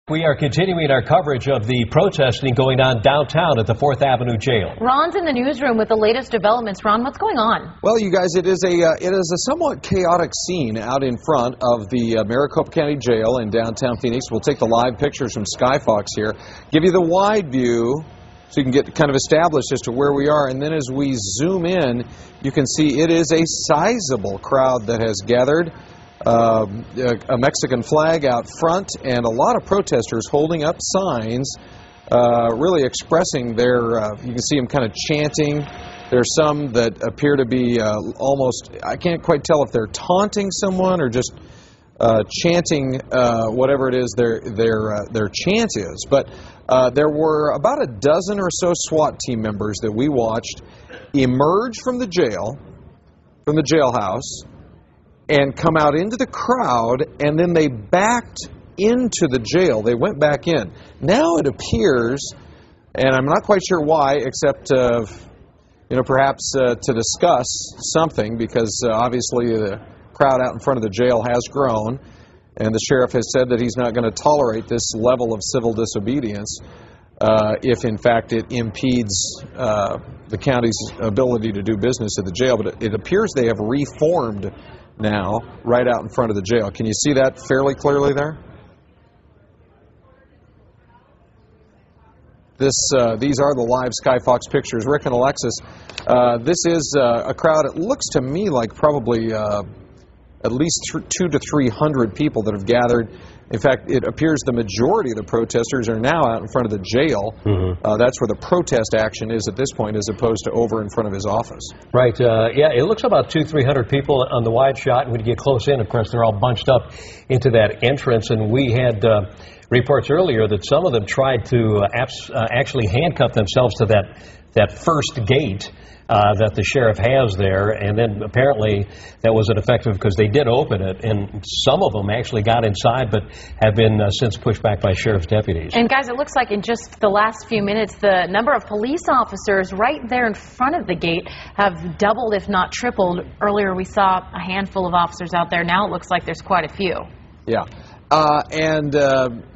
We are continuing our coverage of the protesting going on downtown at the 4th Avenue Jail. Ron's in the newsroom with the latest developments. Ron, what's going on? Well, you guys, it is a somewhat chaotic scene out in front of the Maricopa County Jail in downtown Phoenix. We'll take the live pictures from Skyfox here, give you the wide view so you can get kind of established as to where we are. And then as we zoom in, you can see it is a sizable crowd that has gathered. A Mexican flag out front and a lot of protesters holding up signs really expressing their, you can see them kind of chanting. There's some that appear to be almost, I can't quite tell if they're taunting someone or just chanting whatever it is their chant is. But there were about a dozen or so SWAT team members that we watched emerge from the jail, from the jailhouse, and come out into the crowd, and then they backed into the jail. They went back in. Now it appears, and I'm not quite sure why, except perhaps to discuss something, because obviously the crowd out in front of the jail has grown, and the sheriff has said that he's not going to tolerate this level of civil disobedience if in fact it impedes the county's ability to do business at the jail. But it appears they have reformed now, right out in front of the jail. Can you see that fairly clearly there? These are the live Skyfox pictures. Rick and Alexis, this is a crowd, it looks to me like probably at least 200 to 300 people that have gathered. In fact, it appears the majority of the protesters are now out in front of the jail. That's where the protest action is at this point, as opposed to over in front of his office. Right. Yeah, it looks about 200-300 people on the wide shot. And when you get close in, of course, they're all bunched up into that entrance. And we had reports earlier that some of them tried to actually handcuff themselves to that first gate that the sheriff has there, and then apparently that wasn't effective because they did open it, and some of them actually got inside but have been since pushed back by sheriff's deputies. And guys, it looks like in just the last few minutes the number of police officers right there in front of the gate have doubled, if not tripled. Earlier we saw a handful of officers out there. Now it looks like there's quite a few. Yeah,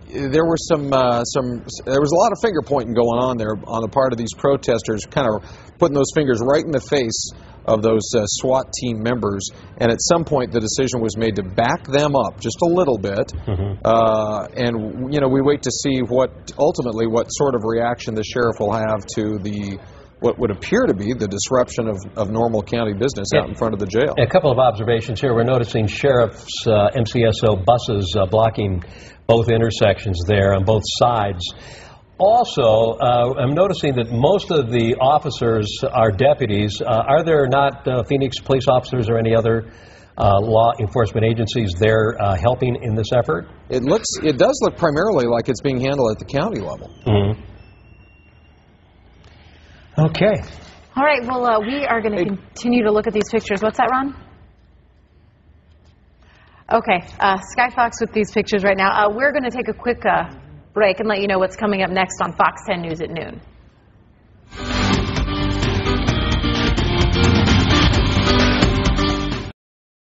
there were there was a lot of finger pointing going on there on the part of these protesters, kind of putting those fingers right in the face of those SWAT team members. And at some point, the decision was made to back them up just a little bit. And we wait to see what sort of reaction the sheriff will have to what would appear to be the disruption of normal county business out in front of the jail. A couple of observations here. We're noticing sheriff's MCSO buses blocking both intersections there on both sides. Also, I'm noticing that most of the officers are deputies. Are there not Phoenix police officers or any other law enforcement agencies there helping in this effort? It does look primarily like it's being handled at the county level. Okay. All right, well, we are going to continue to look at these pictures. What's that, Ron? Okay, Skyfox with these pictures right now. We're going to take a quick break and let you know what's coming up next on Fox 10 News at noon.